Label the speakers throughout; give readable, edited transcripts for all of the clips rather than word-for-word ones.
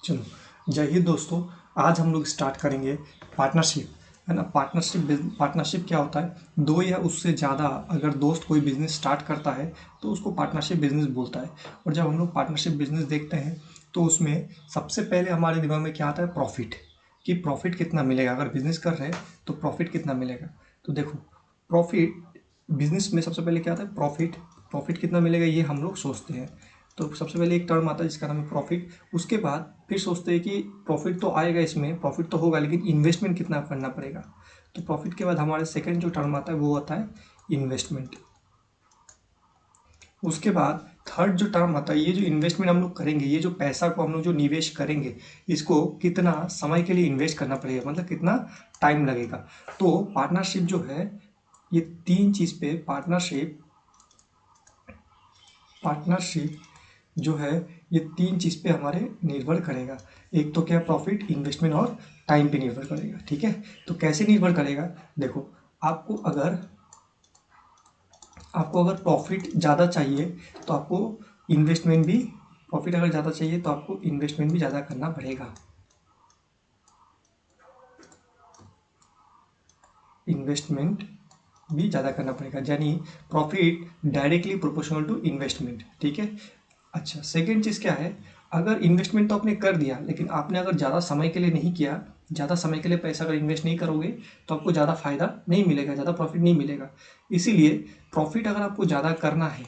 Speaker 1: चलो, जय हिंद दोस्तों। आज हम लोग स्टार्ट करेंगे पार्टनरशिप, है ना। पार्टनरशिप क्या होता है? दो या उससे ज़्यादा अगर दोस्त कोई बिजनेस स्टार्ट करता है तो उसको पार्टनरशिप बिजनेस बोलता है। और जब हम लोग पार्टनरशिप बिजनेस देखते हैं तो उसमें सबसे पहले हमारे दिमाग में क्या आता है? प्रॉफिट। कि प्रॉफिट कितना मिलेगा, अगर बिजनेस कर रहे हैं तो प्रॉफिट कितना मिलेगा। तो देखो, प्रॉफिट बिजनेस में सबसे पहले क्या आता है? प्रॉफिट। प्रॉफिट कितना मिलेगा ये हम लोग सोचते हैं। तो सबसे पहले एक टर्म आता है जिसका नाम है प्रॉफिट। उसके बाद फिर सोचते हैं कि प्रॉफिट तो आएगा, इसमें प्रॉफिट तो होगा, लेकिन इन्वेस्टमेंट कितना करना पड़ेगा। तो प्रॉफिट के बाद हमारे सेकंड जो टर्म आता है वो आता है इन्वेस्टमेंट। उसके बाद थर्ड जो टर्म आता है, ये जो इन्वेस्टमेंट हम लोग करेंगे, ये जो पैसा को हम लोग जो निवेश करेंगे, इसको कितना समय के लिए इन्वेस्ट करना पड़ेगा, मतलब कितना टाइम लगेगा। तो पार्टनरशिप जो है, ये तीन चीज़ पे पार्टनरशिप पार्टनरशिप जो है, ये तीन चीज़ पे हमारे निर्भर करेगा। एक तो क्या? प्रॉफिट, इन्वेस्टमेंट और टाइम पे निर्भर करेगा। ठीक है, तो कैसे निर्भर करेगा? देखो, आपको अगर आपको अगर प्रॉफिट ज़्यादा चाहिए तो आपको इन्वेस्टमेंट भी प्रॉफिट अगर ज़्यादा चाहिए तो आपको इन्वेस्टमेंट भी ज़्यादा करना पड़ेगा। इन्वेस्टमेंट भी ज़्यादा करना पड़ेगा, यानी profit directly proportional to investment. ठीक है। अच्छा, सेकेंड चीज़ क्या है? अगर इन्वेस्टमेंट तो आपने कर दिया, लेकिन आपने अगर ज़्यादा समय के लिए नहीं किया, ज़्यादा समय के लिए पैसा अगर इन्वेस्ट नहीं करोगे तो आपको ज़्यादा फायदा नहीं मिलेगा, ज़्यादा प्रॉफिट नहीं मिलेगा। इसीलिए प्रॉफिट अगर आपको ज़्यादा करना है,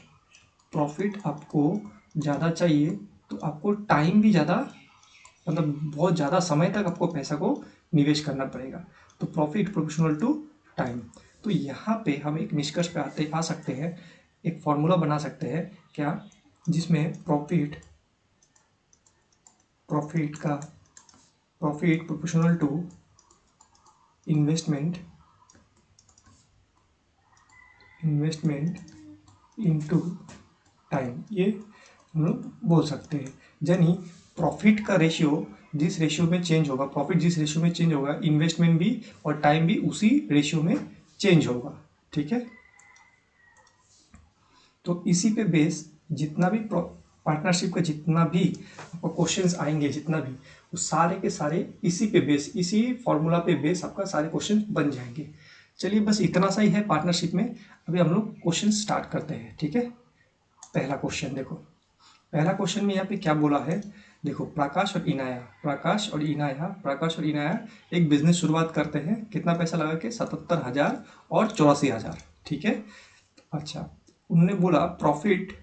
Speaker 1: प्रॉफिट आपको ज़्यादा चाहिए, तो आपको टाइम भी ज़्यादा, मतलब बहुत ज़्यादा समय तक आपको पैसा को निवेश करना पड़ेगा। तो प्रॉफिट प्रोपोर्शनल टू टाइम। तो यहाँ पे हम एक निष्कर्ष पे आ सकते हैं, एक फॉर्मूला बना सकते हैं क्या, जिसमें प्रॉफिट का profit proportional to investment investment into time, ये हम लोग बोल सकते हैं। यानी प्रॉफिट का रेशियो जिस रेशियो में चेंज होगा, प्रॉफिट जिस रेशियो में चेंज होगा, इन्वेस्टमेंट भी और टाइम भी उसी रेशियो में चेंज होगा। ठीक है। तो इसी पे बेस जितना भी पार्टनरशिप का जितना भी आपको क्वेश्चंस आएंगे, जितना भी, वो सारे के सारे इसी पे बेस, इसी फॉर्मूला पे बेस आपका सारे क्वेश्चन बन जाएंगे। चलिए, बस इतना सा ही है पार्टनरशिप में। अभी हम लोग क्वेश्चन स्टार्ट करते हैं। ठीक है। पहला क्वेश्चन देखो, पहला क्वेश्चन में यहाँ पे क्या बोला है? देखो, प्रकाश और इनाया एक बिजनेस शुरुआत करते हैं। कितना पैसा लगा के? 77,000 और 84,000। ठीक है। अच्छा, उन्होंने बोला profit,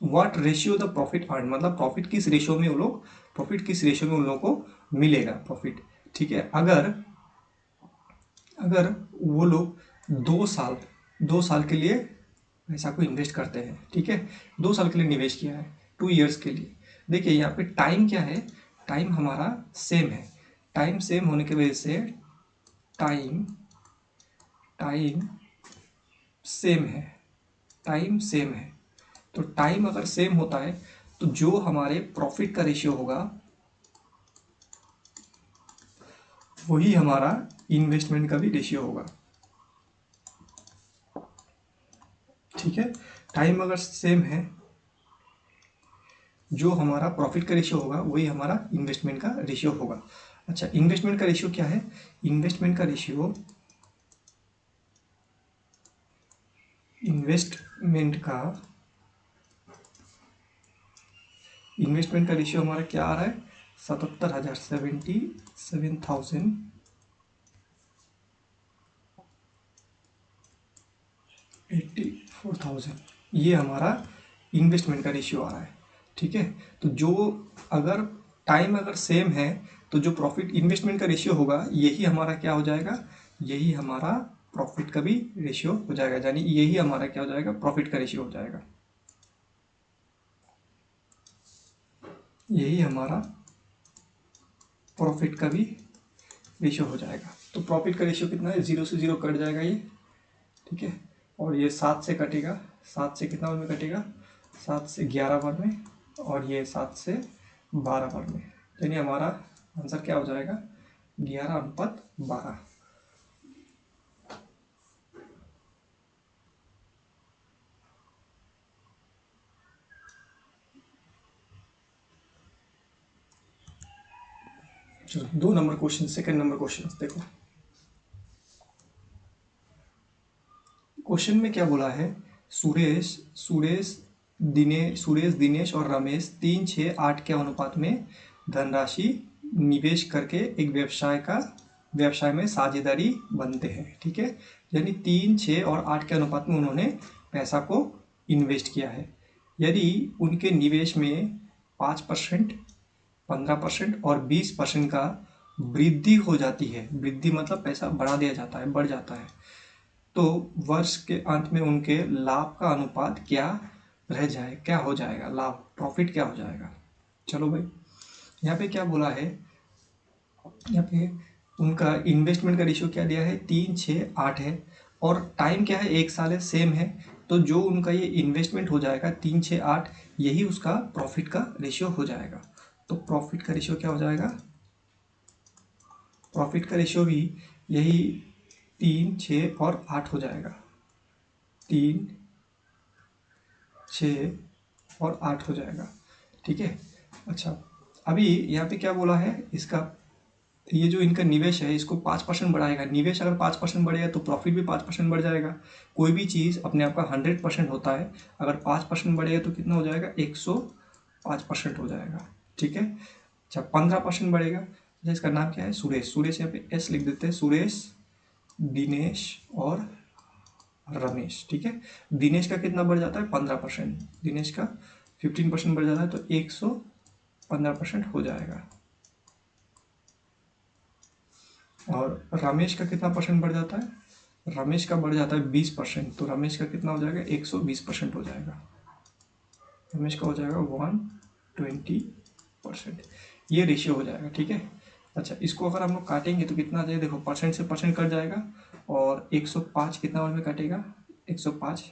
Speaker 1: what ratio the profit earn, मतलब प्रॉफिट किस रेशियो में उन लोगों को मिलेगा प्रॉफिट। ठीक है। अगर अगर वो लोग 2 साल के लिए पैसा को इन्वेस्ट करते हैं। ठीक है, 2 साल के लिए निवेश किया है, 2 ईयर्स के लिए। देखिए यहाँ पे टाइम क्या है? टाइम हमारा सेम है। टाइम सेम होने की वजह से टाइम टाइम सेम है टाइम सेम है। तो टाइम अगर सेम होता है तो जो हमारे प्रॉफिट का रेशियो होगा वही हमारा इन्वेस्टमेंट का भी रेशियो होगा। ठीक है। टाइम अगर सेम है, जो हमारा प्रॉफिट का रेशियो होगा वही हमारा इन्वेस्टमेंट का रेशियो होगा। अच्छा, इन्वेस्टमेंट का रेशियो क्या है? इन्वेस्टमेंट का रेशियो इन्वेस्टमेंट का इन्वेस्टमेंट का रेशियो हमारा क्या आ रहा है? 77,000, 77,000, 84,000, ये हमारा इन्वेस्टमेंट का रेशियो आ रहा है। ठीक है। तो जो, अगर टाइम अगर सेम है तो जो प्रॉफिट इन्वेस्टमेंट का रेशियो होगा यही हमारा क्या हो जाएगा? यही हमारा प्रॉफिट का भी रेशियो हो जाएगा, यानी यही हमारा क्या हो जाएगा? प्रॉफिट का रेशियो हो जाएगा। यही हमारा प्रॉफिट का भी रेशियो हो जाएगा। तो प्रॉफिट का रेशियो कितना है? 0 से 0 कट जाएगा ये। ठीक है। और ये 7 से कटेगा। 7 से कितना बार में कटेगा? 7 से 11 बार में। और ये 7 से 12 बार में। यानी हमारा आंसर क्या हो जाएगा? 11:12। चलो 2 number question, second number question देखो। क्वेश्चन में क्या बोला है, सुरेश दिनेश और रमेश 3, 6, 8 के अनुपात में धनराशि निवेश करके एक व्यवसाय में साझेदारी बनते हैं। ठीक है, यानी 3, 6 और 8 के अनुपात में उन्होंने पैसा को इन्वेस्ट किया है। यदि उनके निवेश में 5%, 15% और 20% का वृद्धि हो जाती है, वृद्धि मतलब पैसा बढ़ा दिया जाता है, बढ़ जाता है, तो वर्ष के अंत में उनके लाभ का अनुपात क्या क्या हो जाएगा, लाभ प्रॉफिट क्या हो जाएगा। चलो भाई, यहाँ पे क्या बोला है, यहाँ पे उनका इन्वेस्टमेंट का रेशियो क्या दिया है, 3, 6, 8 है, और टाइम क्या है, 1 साल है, सेम है। तो जो उनका ये इन्वेस्टमेंट हो जाएगा 3, 6, 8, यही उसका प्रॉफिट का रेशियो हो जाएगा। तो प्रॉफिट का रेशियो क्या हो जाएगा, प्रॉफिट का रेशियो भी यही 3, 6 और 8 हो जाएगा, 3, 6 और 8 हो जाएगा। ठीक है, अच्छा अभी यहाँ पे क्या बोला है, इसका ये जो इनका निवेश है इसको 5% बढ़ाएगा। निवेश अगर 5% बढ़ेगा तो प्रॉफिट भी 5% बढ़ जाएगा। कोई भी चीज़ अपने आप का 100% होता है, अगर 5% बढ़ेगा तो कितना हो जाएगा, 105% हो जाएगा। ठीक है, अच्छा 15% बढ़ेगा, अच्छा इसका नाम क्या है, सुरेश यहाँ पे एस लिख देते हैं, सुरेश दिनेश और रमेश। ठीक है, दिनेश का कितना बढ़ जाता है, 15%, दिनेश का 15% बढ़ जाता है, तो 115% हो जाएगा। और रमेश का कितना परसेंट बढ़ जाता है, रमेश का बढ़ जाता है 20%, तो रमेश का कितना हो जाएगा, 120% हो जाएगा। रमेश का हो जाएगा 120%, ये रेशियो हो जाएगा। ठीक है, अच्छा इसको अगर हम लोग काटेंगे तो कितना आ जाएगा, देखो परसेंट से परसेंट कट जाएगा, और 105 कितना बार में कटेगा, 105,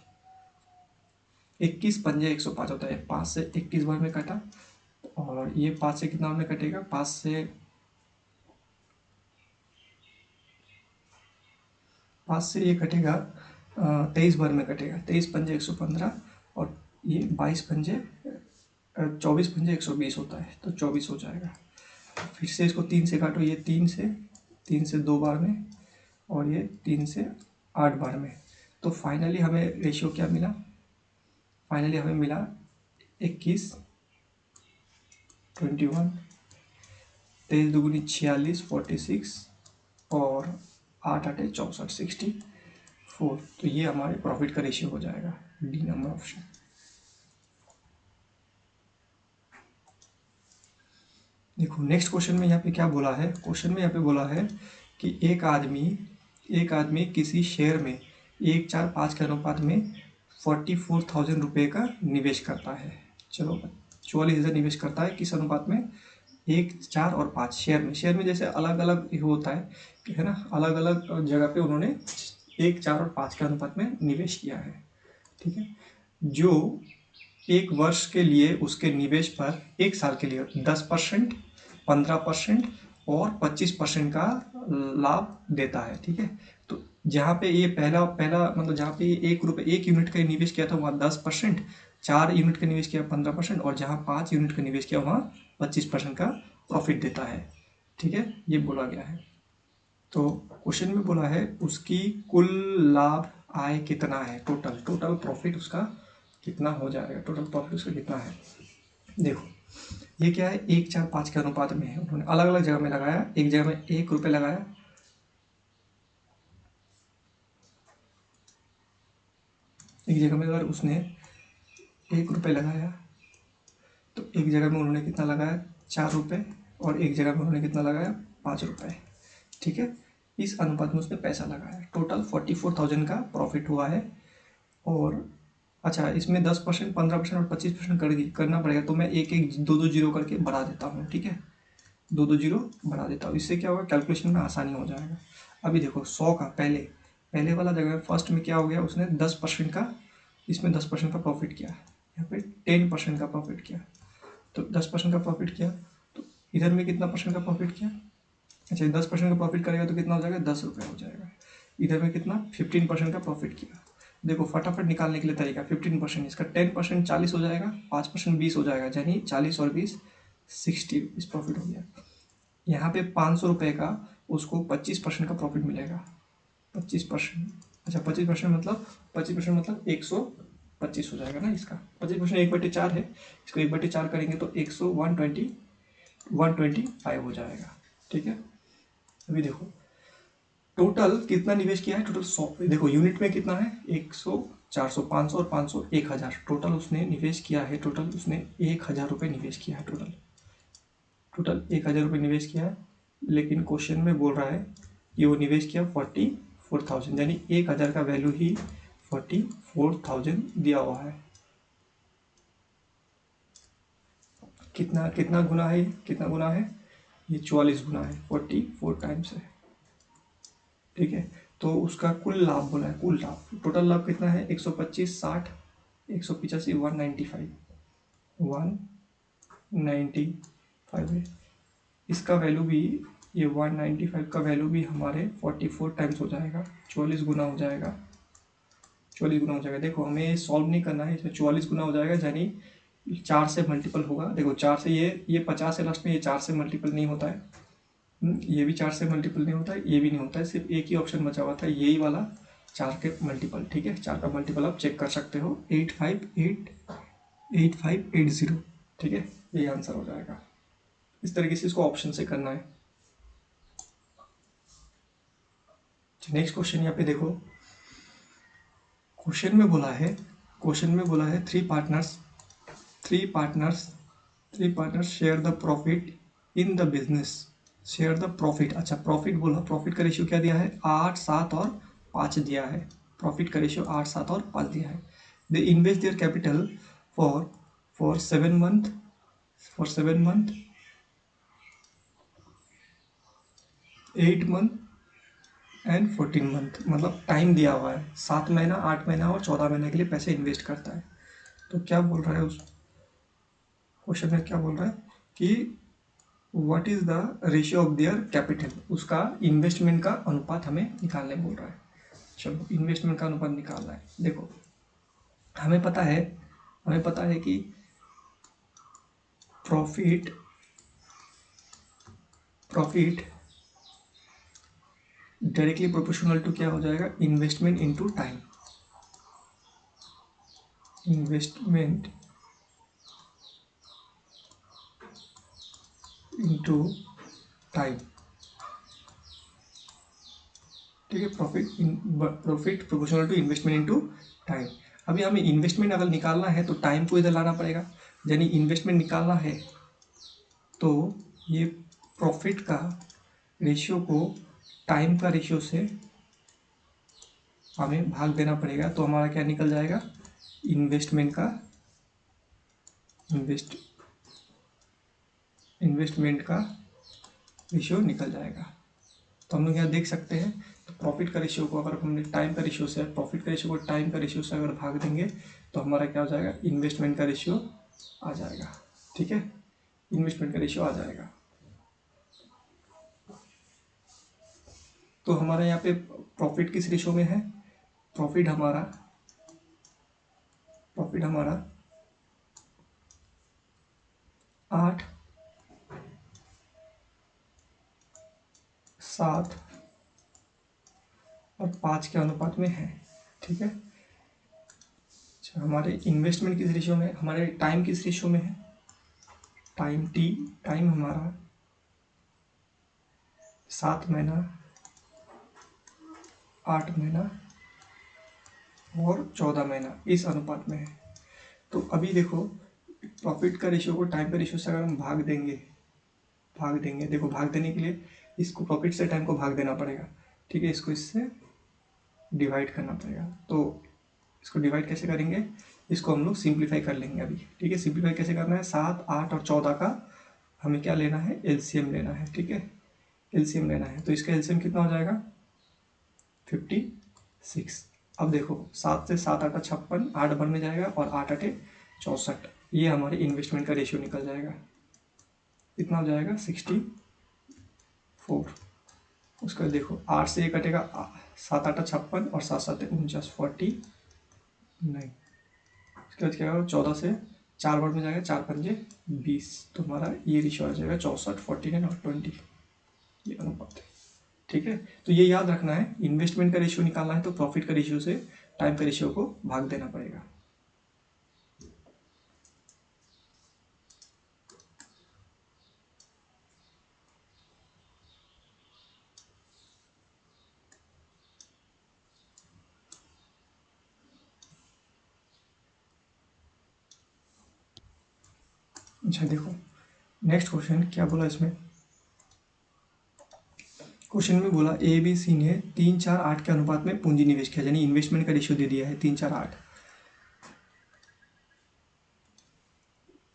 Speaker 1: 21 पंजे 105 होता है, 5 से 21 बार में कटा, और ये 5 से कितना बार में कटेगा, 5 से ये कटेगा 23 बार में कटेगा, 23 पंजे 115, और ये 22 पंजे 24 पंजे 120 होता है, तो 24 हो जाएगा। फिर से इसको 3 से काटो, ये 3 से 2 बार में, और ये 3 से 8 बार में, तो फाइनली हमें रेशियो क्या मिला, फाइनली हमें मिला 21, 21, 23 दूगुनी 46, 46, और 8 8 64, 64, तो ये हमारे प्रॉफिट का रेशियो हो जाएगा, डी नंबर ऑप्शन। देखो नेक्स्ट क्वेश्चन में यहाँ पे क्या बोला है, क्वेश्चन में यहाँ पे बोला है कि एक आदमी किसी शेयर में 1:4:5 के अनुपात में 44,000 रुपये का निवेश करता है। चलो 44,000 निवेश करता है, किस अनुपात में, 1:4 और 5 शेयर में जैसे अलग अलग होता है ना, अलग अलग जगह पे उन्होंने 1:4 और 5 के अनुपात में निवेश किया है। ठीक है, जो एक वर्ष के लिए उसके निवेश पर 1 साल के लिए 10%, 15% और 25% का लाभ देता है। ठीक है, तो जहाँ पे ये पहला मतलब जहाँ पे ये 1 यूनिट का निवेश किया था वहाँ 10%, 4 यूनिट का निवेश किया 15%, और जहाँ 5 यूनिट का निवेश किया वहाँ 25% का प्रॉफिट देता है। ठीक है, ये बोला गया है। तो क्वेश्चन में बोला है उसकी कुल लाभ आय कितना है, टोटल प्रॉफिट उसका कितना हो जाएगा, टोटल प्रॉफिट उसका कितना है। देखो ये क्या है, 1:4:5 के अनुपात में है, उन्होंने अलग अलग जगह में लगाया, एक जगह में 1 रुपये लगाया, एक जगह में अगर उसने 1 रुपये लगाया, तो एक जगह में उन्होंने कितना लगाया, 4 रुपये, और एक जगह में उन्होंने कितना लगाया, 5 रुपये। ठीक है, इस अनुपात में उसने पैसा लगाया, टोटल 44,000 का प्रॉफिट हुआ है। और अच्छा इसमें 10%, 15% और 25% करना पड़ेगा, तो मैं एक एक 2 जीरो करके बढ़ा देता हूँ। ठीक है, 2 जीरो बढ़ा देता हूँ, इससे क्या होगा, कैलकुलेशन में आसानी हो जाएगा। अभी देखो 100 का पहले वाला जगह फर्स्ट में क्या हो गया, उसने 10% का, इसमें 10% का प्रॉफिट किया, यहाँ पे 10% का प्रॉफिट किया, तो 10% का प्रॉफिट किया, तो इधर में कितना परसेंट का प्रॉफिट किया, अच्छा 10% का प्रॉफिट करेगा तो कितना हो जाएगा, 10 रुपये हो जाएगा। इधर में कितना, 15% का प्रॉफिट किया। देखो फटाफट निकालने के लिए तरीका, 15%, इसका 10% 40 हो जाएगा, 5% 20 हो जाएगा, यानी 40 और 20 60 रुपीज़ प्रॉफिट हो गया। यहाँ पे 500 रुपये का उसको 25% का प्रॉफिट मिलेगा। 25%, अच्छा 25% मतलब 25% मतलब 125 हो जाएगा ना इसका। 25% 1/4 है, इसको 1/4 करेंगे तो 125 हो जाएगा। ठीक है, अभी देखो टोटल कितना निवेश किया है, टोटल 100, देखो यूनिट में कितना है, 100, 400, 500 और 500 1000, टोटल उसने निवेश किया है, टोटल उसने 1000 रुपये निवेश किया है, टोटल 1000 रुपये निवेश किया है। लेकिन क्वेश्चन में बोल रहा है कि वो निवेश किया 44,000, यानी 1000 का वैल्यू ही 44,000 दिया हुआ है। कितना कितना गुना है, कितना गुना है, ये 44 गुना है, 44 टाइम्स है। ठीक है, तो उसका कुल लाभ बोला है, कुल लाभ, टोटल लाभ कितना है, 125, 60, 185, 195 है। इसका वैल्यू भी, ये 195 का वैल्यू भी हमारे 44 टाइम्स हो जाएगा, 44 गुना हो जाएगा, 44 गुना हो जाएगा। देखो हमें सॉल्व नहीं करना है, इसमें 44 गुना हो जाएगा, यानी 4 से मल्टीपल होगा। देखो 4 से ये 50 है लास्ट में, ये 4 से मल्टीपल नहीं होता है, ये भी 4 से मल्टीपल नहीं होता है, ये भी नहीं होता है, सिर्फ एक ही ऑप्शन बचा हुआ था, यही वाला 4 के मल्टीपल। ठीक है, 4 का मल्टीपल आप चेक कर सकते हो, 8580। ठीक है, यही आंसर हो जाएगा। इस तरीके से इसको ऑप्शन से करना है। नेक्स्ट क्वेश्चन यहाँ पे देखो, क्वेश्चन में बोला है three partners share the profit in the business, share the profit. अच्छा प्रॉफिट बोला, प्रॉफिट का रेशियो क्या दिया है, 8, 7 और 5 दिया है, प्रॉफिट का रेशियो 8, 7 और 5 दिया है। They invest their capital for 7 month, 8 month and 14 month, मतलब टाइम दिया हुआ है, 7 महीना, 8 महीना और 14 महीने के लिए पैसे इन्वेस्ट करता है। तो क्या बोल रहा है उस क्वेश्चन में, क्या बोल रहा है कि what is the ratio of their capital, उसका इन्वेस्टमेंट का अनुपात हमें निकालने बोल रहा है। चलो इन्वेस्टमेंट का अनुपात निकालना है। देखो हमें पता है कि प्रॉफिट डायरेक्टली प्रोपोर्शनल टू क्या हो जाएगा, investment into time, investment into time. ठीक है, profit proportional to investment into time. अभी हमें इन्वेस्टमेंट अगर निकालना है तो टाइम को इधर लाना पड़ेगा, यानी इन्वेस्टमेंट निकालना है तो ये प्रॉफिट का रेशियो को टाइम का रेशियो से हमें भाग देना पड़ेगा। तो हमारा क्या निकल जाएगा, इन्वेस्टमेंट का रेशियो निकल जाएगा। तो हम लोग यहाँ देख सकते हैं, तो प्रॉफिट का रेशियो को अगर हमने टाइम का रेशियो से, प्रॉफिट का रेशियो को टाइम का रेशियो से अगर भाग देंगे तो हमारा क्या हो जाएगा, इन्वेस्टमेंट का रेशियो आ जाएगा। ठीक है, इन्वेस्टमेंट का रेशियो आ जाएगा। तो हमारा यहाँ पे प्रॉफिट किस रेशियो में है, प्रॉफिट हमारा 8, 7 और 5 के अनुपात में है। ठीक है, अच्छा हमारे इन्वेस्टमेंट किस रेशियो में, हमारे टाइम किस रेशियो में है, टाइम हमारा 7 महीना, 8 महीना और 14 महीना, इस अनुपात में है। तो अभी देखो प्रॉफिट का रेशियो को टाइम का रेशियो से अगर हम भाग देंगे, देखो भाग देने के लिए इसको प्रॉफिट से टाइम को भाग देना पड़ेगा। ठीक है, इसको इससे डिवाइड करना पड़ेगा। तो इसको डिवाइड कैसे करेंगे, इसको हम लोग सिंप्लीफाई कर लेंगे अभी। ठीक है, सिंप्लीफाई कैसे करना है, 7, 8 और 14 का हमें क्या लेना है, एलसीएम लेना है। ठीक है, एलसीएम लेना है, तो इसका एलसीएम कितना हो जाएगा, 56। अब देखो 7 से 7 8 56, 8 बर में जाएगा और 8 8 64, ये हमारे इन्वेस्टमेंट का रेशियो निकल जाएगा। कितना हो जाएगा, 64। उसका देखो 8 से 1 कटेगा, 7 8 56 और 7 7 49, 49। उसके बाद क्या होगा, 14 से 4 बार में जाएगा, 4 पंजे 20, तो हमारा ये रेशियो आ जाएगा 64, 49 और 20। ये अनुपात है। ठीक है, तो ये याद रखना है, इन्वेस्टमेंट का रेशियो निकालना है तो प्रॉफिट का रेशियो से टाइम का रेशियो को भाग देना पड़ेगा। अच्छा देखो नेक्स्ट क्वेश्चन क्या बोला इसमें, क्वेश्चन में बोला ए बी सी ने 3-4-8 के अनुपात में पूंजी निवेश किया, यानी इन्वेस्टमेंट का रेशियो दे दिया है 3-4-8।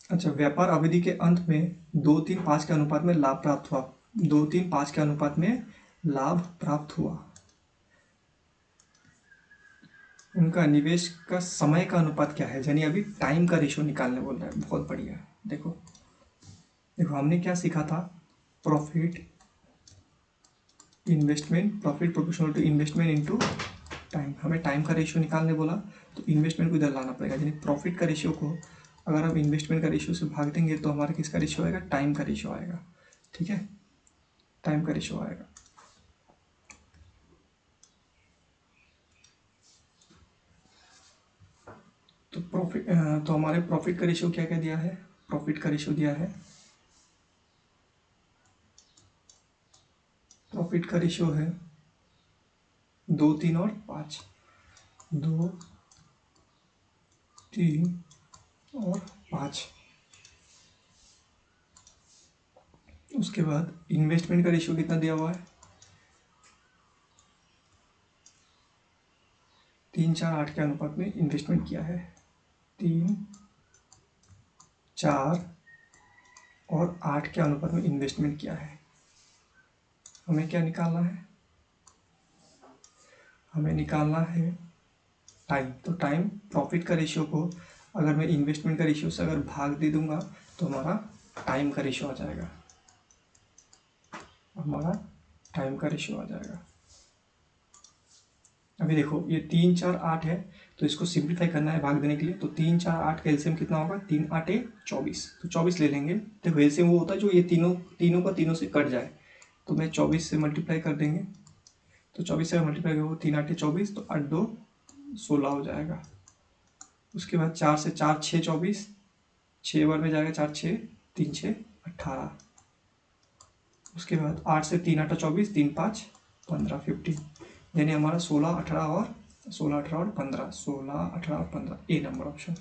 Speaker 1: अच्छा, व्यापार अवधि के अंत में 2-3-5 के अनुपात में लाभ प्राप्त हुआ, 2-3-5 के अनुपात में लाभ प्राप्त हुआ, उनका निवेश का समय का अनुपात क्या है, यानी अभी टाइम का रेशियो निकालने बोल रहा है। बहुत बढ़िया, देखो देखो हमने क्या सीखा था, profit investment, profit proportional to investment into time. हमें टाइम का रेशियो निकालने बोला तो इन्वेस्टमेंट को इधर लाना पड़ेगा, यानी प्रॉफिट का रेशियो को अगर हम इन्वेस्टमेंट का रेशियो से भाग देंगे तो हमारा किसका रेशियो आएगा, टाइम का रेशियो आएगा। ठीक है, टाइम का रेशियो आएगा। तो प्रॉफिट, तो हमारे प्रॉफिट का रेशियो क्या क्या दिया है, प्रॉफिट का रेशियो दिया है, प्रॉफिट का रेशियो है 2, 3 और 5, 2, 3 और 5। उसके बाद इन्वेस्टमेंट का रेशियो कितना दिया हुआ है, 3-4-8 के अनुपात में इन्वेस्टमेंट किया है, 3, 4 और 8 के अनुपात में इन्वेस्टमेंट किया है। हमें क्या निकालना है, हमें निकालना है टाइम। तो टाइम, प्रॉफिट का रेशियो को अगर मैं इन्वेस्टमेंट का रेशियो से अगर भाग दे दूंगा तो हमारा टाइम का रेशियो आ जाएगा, हमारा टाइम का रेशियो आ जाएगा। अभी देखो ये 3-4-8 है, तो इसको सिंप्लीफाई करना है भाग देने के लिए, तो 3-4-8 का एलसीएम कितना होगा, 3-8-24, तो 24 ले लेंगे। देखो एलसीएम वो होता है जो ये तीनों तीनों का तीनों से कट जाए, तो मैं 24 से मल्टीप्लाई कर देंगे, तो 24 से मल्टीप्लाई करो 3-8-24, तो 8-2-16 हो जाएगा। उसके बाद 4 से 4 6 24, 6 बार में जाएगा 4 6 3 6 18। उसके बाद 8 से 3-8-24, 3 5 15 15, यानी हमारा 16-18 और 16-18 और 15, 16-18 और 15, ए नंबर ऑप्शन।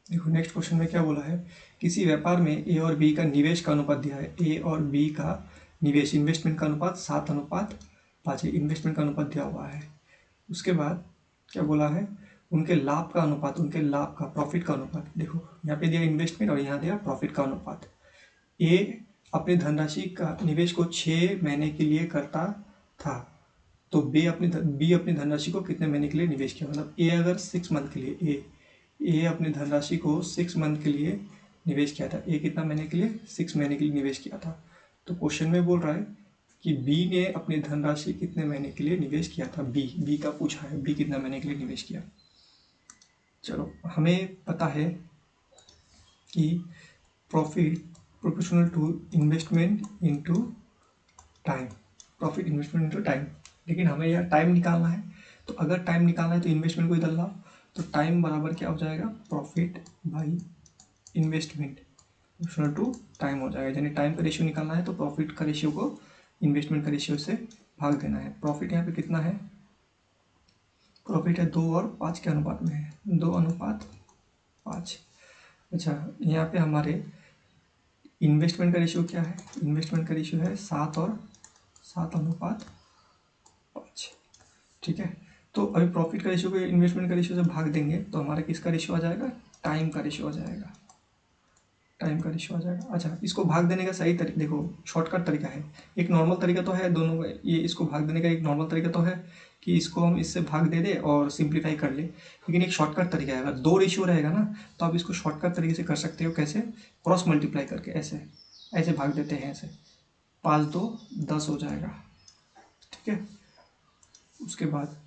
Speaker 1: देखो नेक्स्ट क्वेश्चन में क्या बोला है, किसी व्यापार में ए और बी का निवेश का अनुपात दिया है, ए और बी का निवेश, इन्वेस्टमेंट का अनुपात 7:5 है, इन्वेस्टमेंट का अनुपात दिया हुआ है। उसके बाद क्या बोला है, उनके लाभ का अनुपात, उनके लाभ का, प्रॉफिट का अनुपात। देखो यहाँ पे दिया इन्वेस्टमेंट और यहाँ दिया प्रॉफिट का अनुपात। ए अपनी धनराशि का निवेश को 6 महीने के लिए करता था, तो बी अपनी धनराशि को कितने महीने के लिए निवेश किया, मतलब ए अगर 6 मंथ के लिए, ए अपनी धनराशि को 6 मंथ के लिए निवेश किया था, ए कितना महीने के लिए, 6 महीने के लिए निवेश किया था। तो क्वेश्चन में बोल रहा है कि बी ने अपनी धनराशि कितने महीने के लिए निवेश किया था, बी का पूछा है, बी कितना महीने के लिए निवेश किया। चलो हमें पता है कि profit proportional to investment into time, profit investment into time, लेकिन हमें यार टाइम निकालना है, तो अगर टाइम निकालना है तो इन्वेस्टमेंट को इधर लाओ, तो टाइम बराबर क्या हो जाएगा, profit by investment proportional to time हो जाएगा, यानी टाइम का रेशियो निकालना है तो प्रॉफिट का रेशियो को इन्वेस्टमेंट का रेशियो से भाग देना है। प्रॉफिट यहाँ पे कितना है, प्रॉफिट है 2 और 5 के अनुपात में है, 2:5। अच्छा यहाँ पे हमारे इन्वेस्टमेंट का रेशियो क्या है, इन्वेस्टमेंट का रेशियो है 7 और 7:5। ठीक है, तो अभी प्रॉफिट का रेशियो को इन्वेस्टमेंट का रेशियो से भाग देंगे तो हमारा किसका रेशियो आ जाएगा, टाइम का रेशियो आ जाएगा, टाइम का रेशियो आ जाएगा। अच्छा इसको भाग देने का सही तरीका, देखो शॉर्टकट तरीका है, एक नॉर्मल तरीका तो है दोनों का, ये इसको भाग देने का एक नॉर्मल तरीका तो है कि इसको हम इससे भाग दे दें और सिंप्लीफाई कर ले, लेकिन एक शॉर्टकट तरीका है। अगर 2 रेशियो रहेगा ना तो आप इसको शॉर्टकट तरीके से कर सकते हो। कैसे? क्रॉस मल्टीप्लाई करके, ऐसे ऐसे भाग देते हैं, ऐसे 5 2 10 हो जाएगा, ठीक है। उसके बाद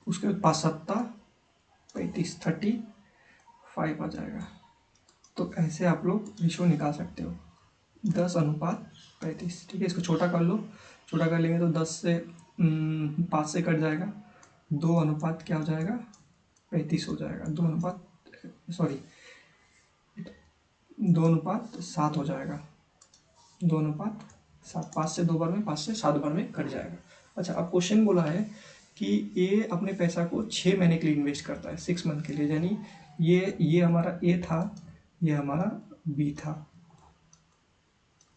Speaker 1: 5 7 35 35 आ जाएगा। तो ऐसे आप लोग रेशियो निकाल सकते हो, 10:35, ठीक है। इसको छोटा कर लो, छोटा कर लेंगे तो 10 से 5 से कट जाएगा, 2 अनुपात क्या हो जाएगा? 35 हो जाएगा। 2:7 हो जाएगा, 2:7। 5 से 2 बार में, 5 से 7 बार में कट जाएगा। अच्छा, अब क्वेश्चन बोला है कि ए अपने पैसा को 6 महीने के लिए इन्वेस्ट करता है, 6 मंथ के लिए। यानी ये हमारा ए था, ये हमारा बी था,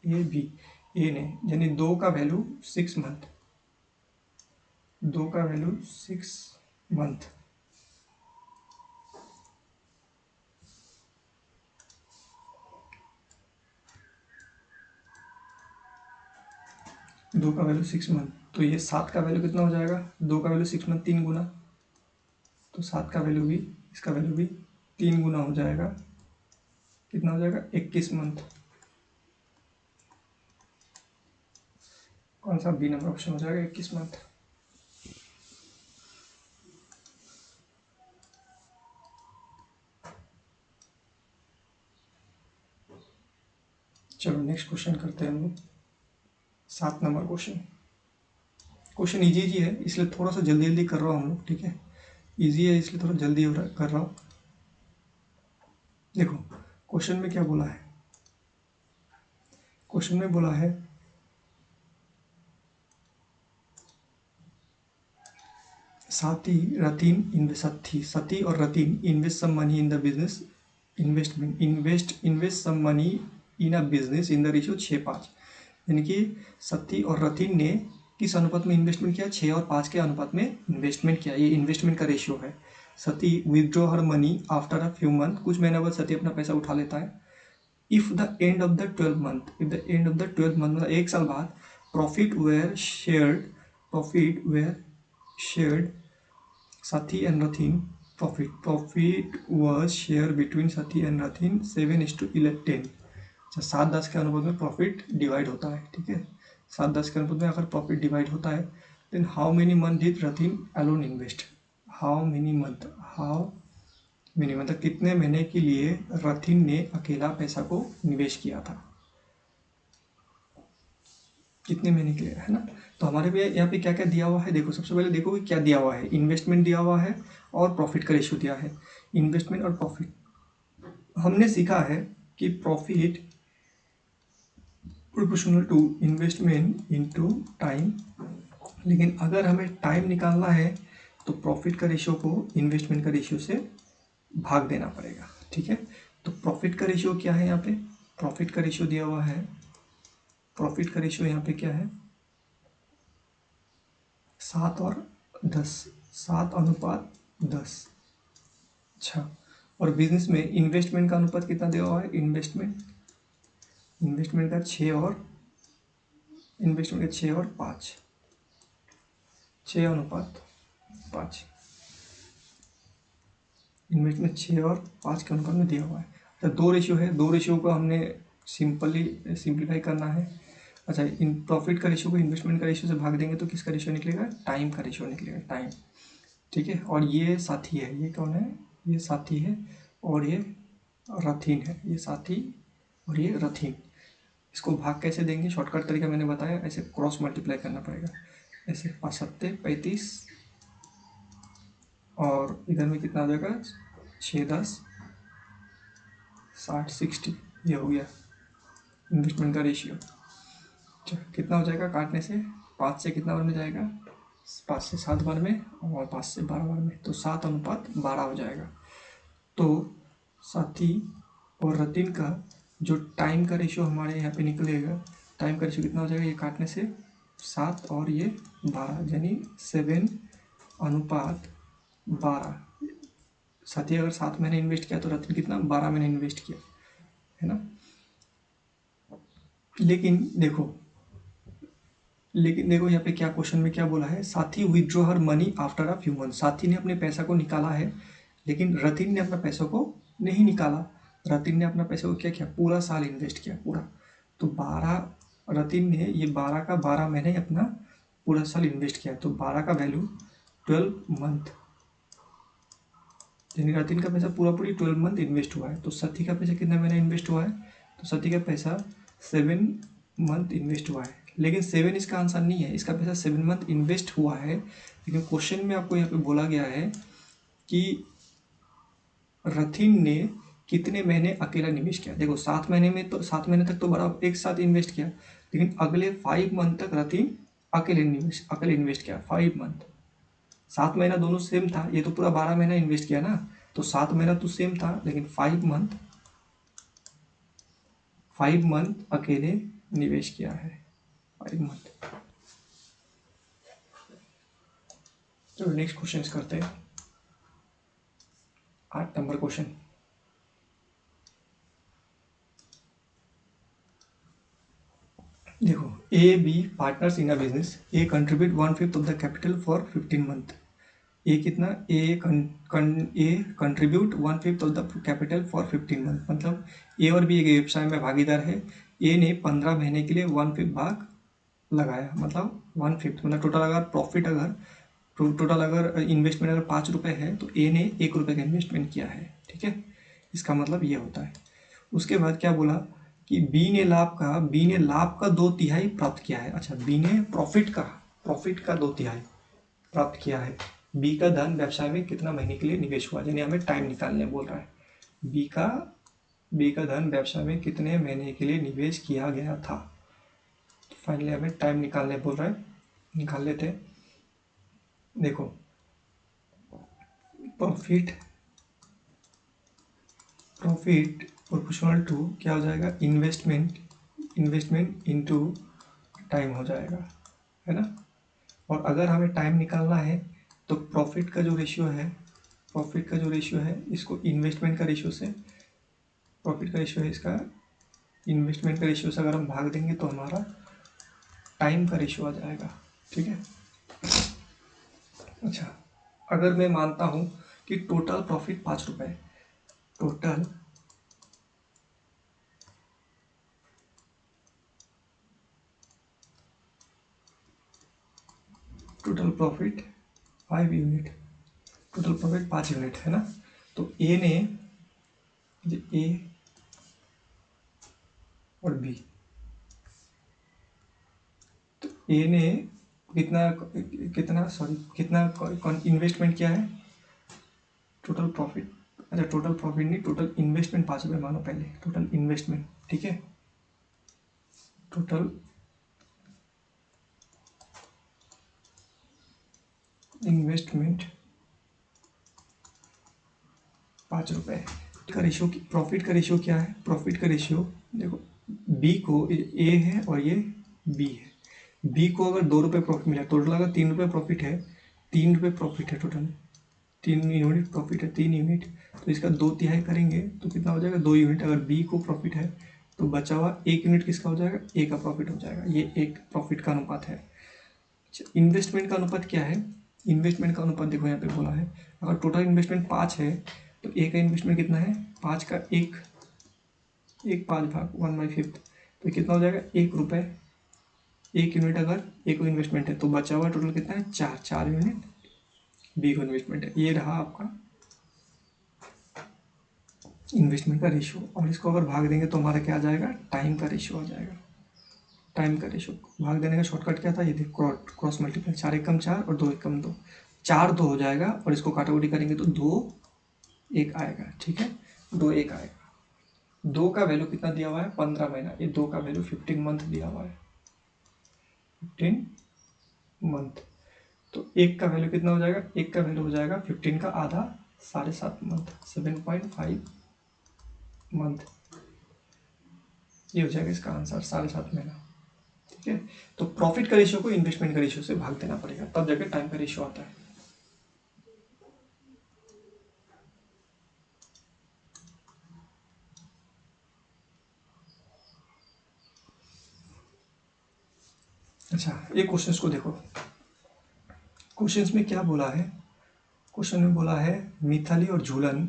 Speaker 1: ए बी। ए ने यानी 2 का वैल्यू 6 मंथ, 2 का वैल्यू 6 मंथ। 2 का वैल्यू 6 मंथ, तो ये 7 का वैल्यू कितना हो जाएगा? 2 का वैल्यू 6 मंथ 3 गुना, तो 7 का वैल्यू भी, इसका वैल्यू भी 3 गुना हो जाएगा। कितना हो जाएगा? 21 मंथ। कौन सा? बी नंबर ऑप्शन हो जाएगा, 21 मंथ। चलो नेक्स्ट क्वेश्चन करते हैं हम लोग। 7 नंबर क्वेश्चन। क्वेश्चन इजी है, इसलिए थोड़ा सा जल्दी जल्दी कर रहा हूँ हम लोग, ठीक है। इजी है इसलिए थोड़ा जल्दी कर रहा हूँ। देखो क्वेश्चन में क्या बोला है। क्वेश्चन में बोला है सती और Rathin invest some money in the business, invest some money in a business in the ratio 6:5। यानी कि सती और रतीन ने किस अनुपात में इन्वेस्टमेंट किया? 6 और 5 के अनुपात में इन्वेस्टमेंट किया। ये इन्वेस्टमेंट का रेशियो है। Sati withdraw her money after a few month, कुछ महीने बाद सती अपना पैसा उठा लेता है। If the end of the 12th month, मतलब 1 साल बाद, profit were shared Sati and Rathin, profit was shared between Sati and Rathin 7:10। अच्छा, 7-10 के अनुपात में प्रॉफिट डिवाइड होता है, ठीक है। 7-10 के अनुपात में अगर प्रॉफिट डिवाइड होता है, then how many month did Rathin alone invest? How many month, मतलब कितने महीने के लिए रथिन ने अकेला पैसा को निवेश किया था, कितने महीने के लिए, है ना। तो हमारे पे यहाँ पे क्या क्या दिया हुआ है, देखो सबसे पहले देखो कि क्या दिया हुआ है। इन्वेस्टमेंट दिया हुआ है और प्रॉफिट का रेशियो दिया है। इन्वेस्टमेंट और प्रॉफिट हमने सीखा है कि profit proportional to investment into time, लेकिन अगर हमें टाइम निकालना है तो प्रॉफिट का रेशियो को इन्वेस्टमेंट का रेशियो से भाग देना पड़ेगा, ठीक है। तो प्रॉफिट का रेशियो क्या है यहाँ पे? प्रॉफिट का रेशियो दिया हुआ है, प्रॉफिट का रेशियो यहाँ पे क्या है? 7 और 10, 7:10। अच्छा, और बिजनेस में इन्वेस्टमेंट का अनुपात कितना दिया हुआ है? इन्वेस्टमेंट का 6 और 5, 6:5। इन्वेस्टमेंट 6 और 5 के अनुपात में दिया हुआ है। अच्छा, 2 रेशियो है, 2 रेशियो को हमने सिंप्लीफाई करना है। अच्छा, इन प्रॉफिट का रेशियो को इन्वेस्टमेंट का रेशियो से भाग देंगे तो किसका रेशियो निकलेगा? टाइम का रेशियो निकलेगा, टाइम, ठीक है। और ये साथी है, ये कौन है? ये साथी है और ये रथीन है, ये साथी और ये रथीन। इसको भाग कैसे देंगे? शॉर्टकट तरीका मैंने बताया, ऐसे क्रॉस मल्टीप्लाई करना पड़ेगा। ऐसे 5 7 35 और इधर में कितना आ जाएगा? 6 10 60 60, ये हो गया इन्वेस्टमेंट का रेशियो। कितना हो जाएगा काटने से? 5 से कितना बार में जाएगा? 5 से 7 बार में और 5 से 12 बार में, तो 7:12 हो जाएगा। तो साथी और रतीन का जो टाइम का रेशियो हमारे यहाँ पे निकलेगा, टाइम का रेशियो कितना हो जाएगा? ये काटने से 7 और ये 12, यानी 7:12। साथी अगर 7 महीने इन्वेस्ट किया तो रतीन कितना? 12 महीने इन्वेस्ट किया, है ना। लेकिन देखो, लेकिन देखो यहाँ पे क्या क्वेश्चन में क्या बोला है, साथी withdraw her money after a few month. साथी ने अपने पैसा को निकाला है, लेकिन रतिन ने अपना पैसा को नहीं निकाला। रतिन ने अपना पैसा को क्या किया, पूरा साल इन्वेस्ट किया पूरा। तो 12, रतिन ने ये 12 का 12 महीने अपना पूरा साल इन्वेस्ट किया, तो 12 का वैल्यू 12 मंथ, यानी रतिन का पैसा पूरा पूरी 12 मंथ इन्वेस्ट हुआ है। तो सती का पैसा कितना महीना इन्वेस्ट हुआ है, तो सती का पैसा 7 मंथ इन्वेस्ट हुआ है। लेकिन 7 इसका आंसर नहीं है, इसका पैसा 7 मंथ इन्वेस्ट हुआ है, लेकिन क्वेश्चन में आपको यहाँ पे बोला गया है कि रथिन ने कितने महीने अकेला निवेश किया। देखो 7 महीने में तो 7 महीने तक तो बराबर एक साथ इन्वेस्ट किया, लेकिन अगले 5 मंथ तक रथिन अकेले इन्वेस्ट किया 5 मंथ। 7 महीना दोनों सेम था, ये तो पूरा 12 महीना इन्वेस्ट किया ना, तो 7 महीना तो सेम था, लेकिन 5 मंथ अकेले निवेश किया है, 5 मंथ। तो नेक्स्ट क्वेश्चन करते हैं, 8 नंबर क्वेश्चन। देखो, A B partners in a business, A contribute 1/5 of the capital for 15 month. A कितना, A contribute 1/5 of the capital for 15 month, मतलब ए और बी एक व्यवसाय में भागीदार है। ए ने 15 महीने के लिए 1/5 भाग लगाया, मतलब 1/5, मतलब टोटल अगर प्रॉफिट टोटल अगर इन्वेस्टमेंट अगर 5 रुपये है, तो ए ने 1 रुपये का इन्वेस्टमेंट किया है, ठीक है। इसका मतलब ये होता है। उसके बाद क्या बोला कि बी ने लाभ का 2/3 प्राप्त किया है। अच्छा, बी ने प्रॉफिट का 2/3 प्राप्त किया है। बी का धन व्यवसाय में कितना महीने के लिए निवेश हुआ, यानी हमें टाइम निकालने बोल रहा है। बी का धन व्यवसाय में कितने महीने के लिए निवेश किया गया था, तो फाइनली हमें टाइम निकालने बोल रहा है, निकाल लेते हैं। देखो, प्रॉफिट प्रोपोर्शनल टू क्या हो जाएगा, इन्वेस्टमेंट इनटू टाइम हो जाएगा, है ना। और अगर हमें टाइम निकालना है, तो प्रॉफिट का जो रेशियो है इसको इन्वेस्टमेंट का रेशियो से, प्रॉफिट का रेशियो है इसका इन्वेस्टमेंट का रेशियो से अगर हम भाग देंगे, तो हमारा टाइम का रेशियो आ जाएगा, ठीक है। अच्छा, अगर मैं मानता हूँ कि टोटल प्रॉफिट 5 रुपये, total profit 5 unit, total profit 5 unit है ना। तो ए और बी, तो ए ने कितना इन्वेस्टमेंट किया है, टोटल प्रॉफिट, अच्छा टोटल प्रॉफिट नहीं, टोटल इन्वेस्टमेंट 5 रुपये मानो पहले, टोटल इन्वेस्टमेंट, ठीक है। टोटल इन्वेस्टमेंट 5 रुपये का रेशियो, प्रॉफिट का रेशियो क्या है, प्रॉफिट का रेशियो देखो, बी को ए है और ये बी है। बी को अगर 2 रुपये प्रॉफिट मिला, टोटल अगर 3 रुपये प्रॉफिट है, 3 रुपये प्रॉफिट है टोटल, 3 यूनिट प्रॉफिट है, 3 यूनिट, तो इसका 2/3 करेंगे तो कितना हो जाएगा, 2 यूनिट। अगर बी को प्रॉफिट है, तो बचा हुआ 1 यूनिट किसका हो जाएगा, ए का प्रॉफिट हो जाएगा। ये एक प्रॉफिट का अनुपात है। अच्छा, इन्वेस्टमेंट का अनुपात क्या है, इन्वेस्टमेंट का अनुपात देखो यहाँ पे बोला है, अगर टोटल इन्वेस्टमेंट 5 है, तो ए का इन्वेस्टमेंट कितना है, 5 का एक 5 भाग 1/5, तो कितना हो जाएगा, 1 रुपये, 1 यूनिट अगर ए को इन्वेस्टमेंट है, तो बचा हुआ टोटल कितना है, 4 यूनिट बी को इन्वेस्टमेंट है। ये रहा आपका इन्वेस्टमेंट का रेशियो, और इसको अगर भाग देंगे तो हमारा क्या आ जाएगा, टाइम का रेशियो आ जाएगा। टाइम का रेशियो भाग देने का शॉर्टकट क्या था, ये देखो क्रॉस मल्टीप्लाई, 4 एकम 4 और 2 एकम 2, 4 2 हो जाएगा, और इसको काटाकुटी करेंगे तो 2 1 आएगा, ठीक है, 2 1 आएगा। 2 का वैल्यू कितना दिया हुआ है, 15 महीना, ये 2 का वैल्यू 15 मंथ दिया हुआ है, 15 मंथ। तो 1 का वैल्यू कितना हो जाएगा, 1 का वैल्यू हो जाएगा 15 का आधा, 7.5 मंथ, 7.5 मंथ, ये हो जाएगा इसका आंसर, 7.5 महीना, ठीक है। तो प्रॉफिट का रेशियो को इन्वेस्टमेंट का रेशियो से भाग देना पड़ेगा, तब जाकर टाइम का रेशियो आता है। अच्छा, ये क्वेश्चंस को देखो। क्वेश्चंस में क्या बोला है? क्वेश्चन में बोला है मिताली और झूलन।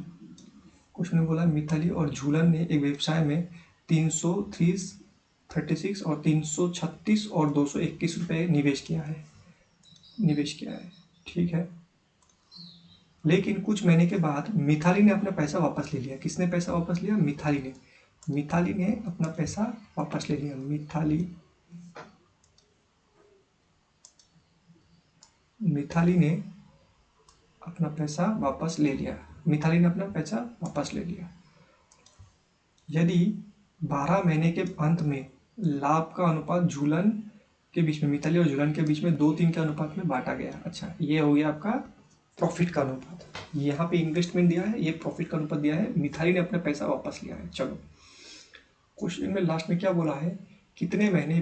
Speaker 1: क्वेश्चन में बोला मिताली और झूलन ने एक व्यवसाय में 336 और 336 और 221 रुपये निवेश किया है। ठीक है, लेकिन कुछ महीने के बाद मिताली ने अपना पैसा वापस ले लिया। किसने पैसा वापस लिया? मिताली ने। मिताली ने अपना पैसा वापस ले लिया। मिताली ने अपना पैसा वापस ले लिया। मिताली ने अपना पैसा वापस ले लिया। यदि 12 महीने के अंत में लाभ का अनुपात झूलन के बीच में, मिताली और झूलन के बीच में 2:3 के अनुपात में बांटा गया। अच्छा, ये हो गया आपका प्रॉफिट का अनुपात। यहाँ पे इन्वेस्टमेंट दिया है, ये प्रॉफिट का अनुपात दिया है। मिताली ने अपना पैसा वापस लिया है। चलो, क्वेश्चन में लास्ट में क्या बोला है? कितने महीने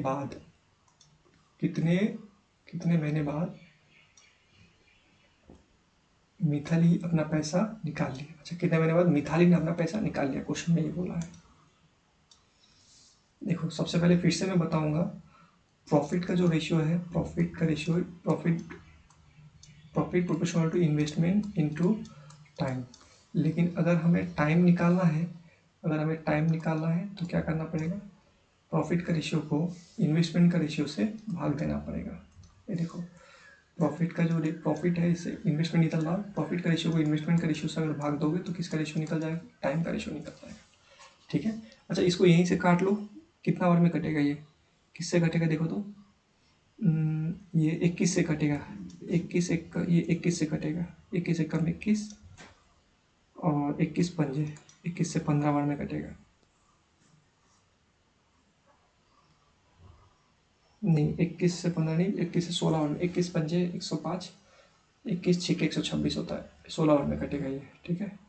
Speaker 1: बाद मिताली अपना पैसा निकाल लिया। अच्छा, कितने महीने बाद मिताली ने अपना पैसा निकाल लिया, क्वेश्चन में ये बोला है। देखो, सबसे पहले फिर से मैं बताऊंगा, प्रॉफिट का जो रेशियो है, profit proportional to investment into time. लेकिन अगर हमें टाइम निकालना है तो क्या करना पड़ेगा? प्रॉफिट का रेशियो को इन्वेस्टमेंट का रेशियो से भाग देना पड़ेगा। ये देखो, प्रॉफिट का जो प्रॉफिट है, इससे इन्वेस्टमेंट निकल रहा है। प्रॉफिट का रेशियो को इन्वेस्टमेंट का रेशियो से अगर भाग दोगे तो किसका रेशियो निकल जाएगा? टाइम का रेशियो निकल जाएगा। ठीक है, अच्छा, इसको यहीं से काट लो। कितना बार में कटेगा? ये किससे कटेगा? देखो तो, ये 21 से कटेगा। 21 ये 21 से कटेगा। 21 एकम 21 और 21 पंजे 21 से 15 बार में कटेगा। नहीं, 21 से 15 नहीं, 21 से 16 बार में। 21 पंजे 105, 21 छिके 126 होता है। 16 बार में कटेगा ये। ठीक है,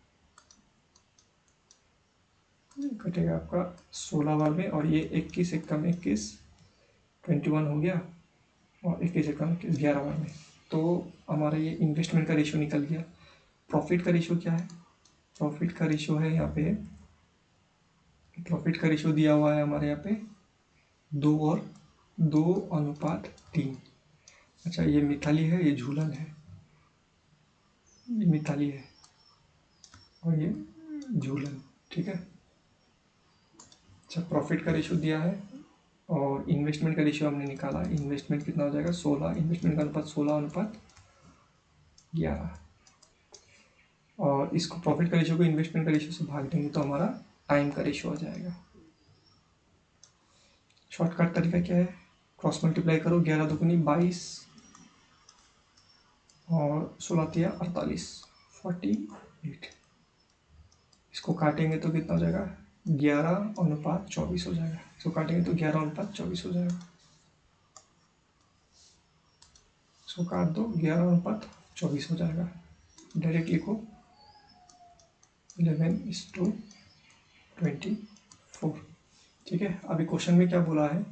Speaker 1: कटेगा आपका 16 बार में। और ये 21 एकम 21 21 हो गया, और 21 एकम 21 11 बार में। तो हमारा ये इन्वेस्टमेंट का रेशियो निकल गया। प्रॉफिट का रेशियो क्या है? प्रॉफिट का रेशियो है यहाँ पे, प्रॉफिट का रेशियो दिया हुआ है हमारे यहाँ पे 2:3। अच्छा, ये मिताली है, ये झूलन है। ये मिताली है और ये झूलन। ठीक है, अच्छा, प्रॉफिट का रेशियो दिया है और इन्वेस्टमेंट का रेशियो हमने निकाला। इन्वेस्टमेंट कितना हो जाएगा? 16। इन्वेस्टमेंट का अनुपात 16:11। और इसको प्रॉफिट का रेशियो को इन्वेस्टमेंट का रेशियो से भाग देंगे तो हमारा टाइम का रेशियो आ जाएगा। शॉर्टकट तरीका क्या है? क्रॉस मल्टीप्लाई करो, 11 दूनी 22 और 16 48 48। इसको काटेंगे तो कितना हो जाएगा? 11:24 हो जाएगा। इसको काटेंगे तो 11:24 हो जाएगा। इसको काट दो, 11:24 हो जाएगा। डायरेक्ट लिखो 11:24। ठीक है, अभी क्वेश्चन में क्या बोला है?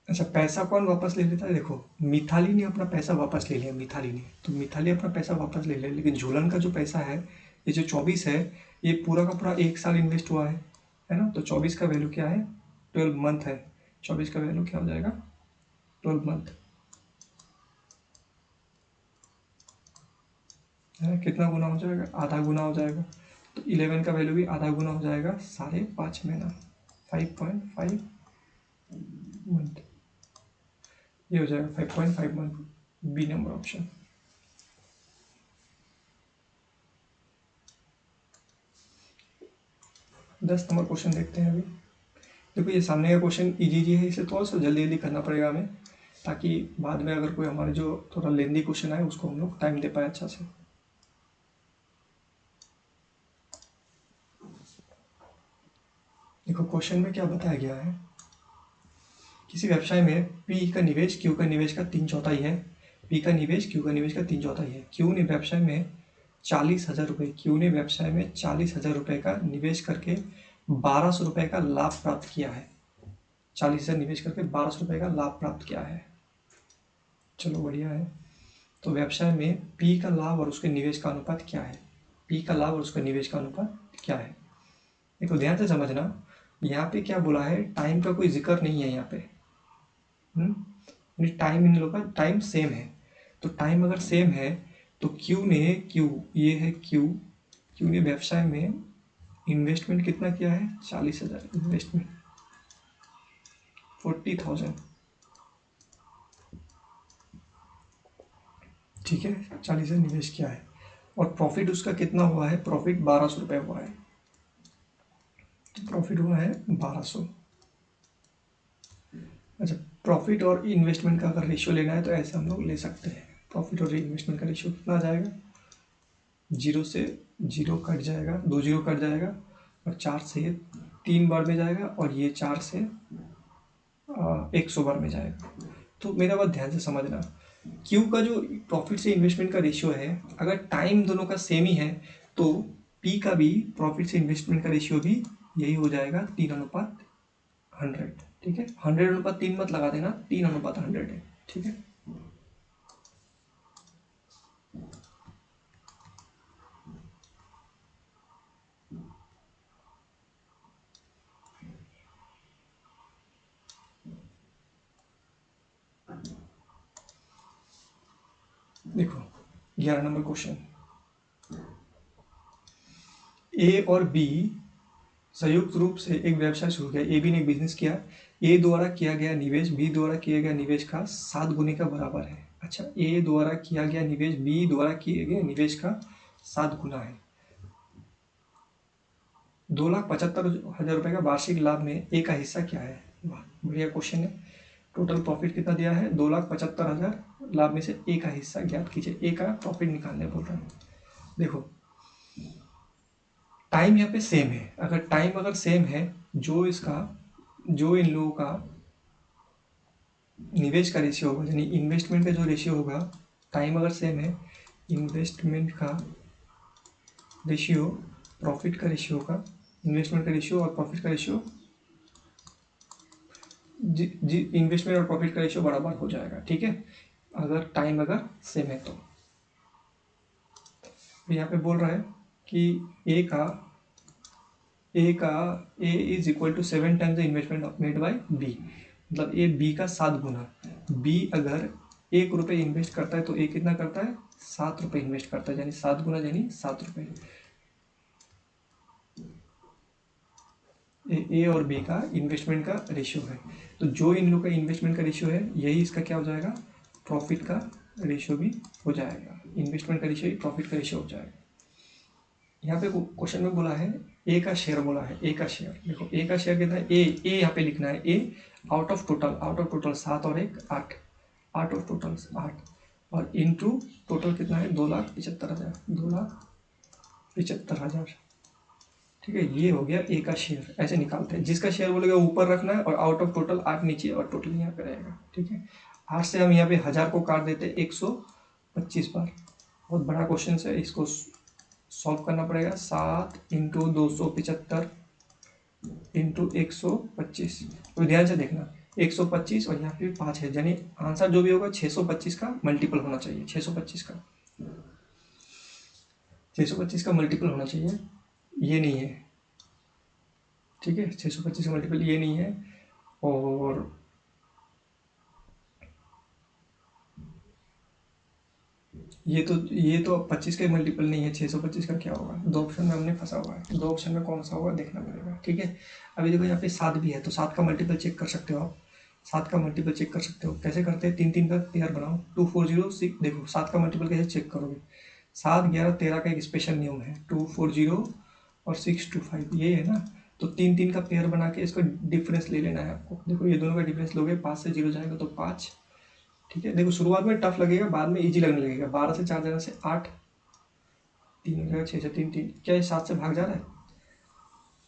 Speaker 1: अच्छा, पैसा कौन वापस ले लेता है? देखो, मिताली ने अपना पैसा वापस ले लिया। मिताली अपना पैसा वापस ले लिया, लेकिन झूलन का जो पैसा है, ये जो 24 है, ये पूरा का पूरा 1 साल इन्वेस्ट हुआ है ना? तो 24 का वैल्यू क्या है? 12 मंथ है। 24 का वैल्यू क्या हो जाएगा? 12 मंथ है। कितना गुना हो जाएगा? आधा गुना हो जाएगा। तो 11 का वैल्यू भी आधा गुना हो जाएगा, 5.5 महीना, 5.5 मंथ। ये हो जाएगा 5.5 मंथ, बी नंबर ऑप्शन। दस नंबर क्वेश्चन देखते हैं अभी। देखो, ये सामने का क्वेश्चन इजी है, इसे थोड़ा सा जल्दी जल्दी करना पड़ेगा हमें, ताकि बाद में अगर कोई हमारे जो थोड़ा लेंदी क्वेश्चन आए उसको हम लोग टाइम दे पाए अच्छा से। देखो, क्वेश्चन में क्या बताया गया है? किसी व्यवसाय में पी का निवेश क्यू का निवेश का 3/4 है। पी का निवेश क्यू का निवेश का 3/4 है। क्यू ने व्यवसाय में 40,000 रुपये का निवेश करके 1,200 रुपये का लाभ प्राप्त किया है। 40,000 निवेश करके 1,200 रुपये का लाभ प्राप्त किया है। चलो, बढ़िया है। तो व्यवसाय में पी का लाभ और उसके निवेश का अनुपात क्या है? पी का लाभ और उसका निवेश का अनुपात क्या है? देखो, ध्यान से समझना, यहाँ पे क्या बोला है, टाइम का कोई जिक्र नहीं है यहाँ पे। टाइम इन लोगों का टाइम सेम है। तो टाइम अगर सेम है तो ये है क्यू ने व्यवसाय में इन्वेस्टमेंट कितना किया है, 40,000 इन्वेस्टमेंट, 40,000, ठीक है, 40,000 निवेश किया है। और प्रॉफिट उसका कितना हुआ है, प्रॉफिट 1,200 रुपये हुआ है। प्रॉफिट हुआ है 1,200। अच्छा, प्रॉफिट और इन्वेस्टमेंट का अगर रेशियो लेना है तो ऐसे हम लोग ले सकते हैं। प्रॉफिट और इन्वेस्टमेंट का रेशियो कितना आ जाएगा, 0 से 0 कट जाएगा, 2 0 कट जाएगा, और 4 से ये 3 बार में जाएगा, और ये 4 से 100 बार में जाएगा। तो मेरा बात ध्यान से समझना, क्यू का जो प्रॉफिट से इन्वेस्टमेंट का रेशियो है, अगर टाइम दोनों का सेम ही है तो पी का भी प्रॉफिट से इन्वेस्टमेंट का रेशियो भी यही हो जाएगा, 3:100। ठीक है, 100:3 मत लगा देना, 3:100 है। ठीक है, देखो 11 नंबर क्वेश्चन, ए और बी संयुक्त रूप से एक व्यवसाय शुरू किया। ए बी ने एक बिजनेस किया। ए द्वारा किया गया निवेश बी द्वारा किए गए निवेश का 7 गुने का बराबर है। अच्छा, ए द्वारा किया गया निवेश बी द्वारा किए गए निवेश का 7 गुना है। 2,75,000 रुपये का वार्षिक लाभ में ए का हिस्सा क्या है। वाह, बढ़िया क्वेश्चन है। टोटल प्रॉफिट कितना दिया है, 2,75,000, लाभ में से ए का हिस्सा ज्ञात कीजिए। ए का प्रॉफिट निकालने बोलता है। देखो, टाइम यहाँ पे सेम है। अगर टाइम अगर सेम है, जो इन लोगों का निवेश का रेशियो होगा, यानी इन्वेस्टमेंट का जो रेशियो होगा, टाइम अगर सेम है, इन्वेस्टमेंट का रेशियो प्रॉफिट का रेशियो होगा, इन्वेस्टमेंट का रेशियो और प्रॉफिट का रेशियो, जी इन्वेस्टमेंट और प्रॉफिट का रेशियो बराबर हो जाएगा। ठीक है, अगर टाइम अगर सेम है तो यहाँ पे बोल रहा है कि A is equal to 7 times the investment made by B. मतलब ए बी का 7 गुना। बी अगर 1 रुपये इन्वेस्ट करता है तो ए कितना करता है, 7 रुपये इन्वेस्ट करता है, यानी 7 गुना यानी 7 रुपये। ए और बी का इन्वेस्टमेंट का रेशियो है। तो जो इन लोग का इन्वेस्टमेंट का रेशियो है, यही इसका क्या हो जाएगा, प्रॉफिट का रेशियो भी हो जाएगा। इन्वेस्टमेंट का रेशियो प्रॉफिट का रेशियो हो जाएगा। यहाँ पे क्वेश्चन में बोला है ए का शेयर, बोला है ए का शेयर। देखो ए का शेयर कितना है, ए यहाँ पे लिखना है, ए आउट ऑफ टोटल 7 और 1 8, 8 ऑफ टोटल 8, और इनटू टोटल कितना है, 2,75,000, 2,75,000। ठीक है, ये हो गया ए का शेयर। ऐसे निकालते हैं, जिसका शेयर बोलेगा ऊपर रखना है, और आउट ऑफ टोटल 8 नीचे, और टोटल यहाँ पे रहेगा। ठीक है, 8 से हम यहाँ पे 1000 को काट देते हैं 125 बार। बहुत बड़ा क्वेश्चन है, इसको सॉल्व करना पड़ेगा। 7 इंटू 275 इंटू 125। तो ध्यान से देखना, 125 और यहाँ पे 5 है, यानी आंसर जो भी होगा 625 का मल्टीपल होना चाहिए। 625 का मल्टीपल होना चाहिए, ये नहीं है। ठीक है, 625 का मल्टीपल ये नहीं है। और ये तो 25 का मल्टीपल नहीं है। 625 का क्या होगा, 2 ऑप्शन में हमने फंसा हुआ है। 2 ऑप्शन में कौन सा होगा देखना पड़ेगा। ठीक है, अभी देखो यहाँ पे 7 भी है, तो 7 का मल्टीपल चेक कर सकते हो आप। 7 का मल्टीपल चेक कर सकते हो, कैसे करते हैं, 3 का पेयर बनाओ, 2 4 0 6। देखो 7 का मल्टीपल कैसे चेक करोगे, 7 11 13 का एक स्पेशल नियम है, 2 4 0 और 6 2 5, ये है ना। तो 3 का पेयर बना के इसको डिफरेंस ले लेना है आपको। देखो ये दोनों का डिफरेंस लोगे, 5 से 0 जाएगा तो 5। ठीक है, देखो शुरुआत में टफ लगेगा, बाद में इजी लगने लगेगा। 12 से 4 जाने से 8, 3 हो जाएगा, 6 से 3 3, क्या ये 7 से भाग जा रहा है,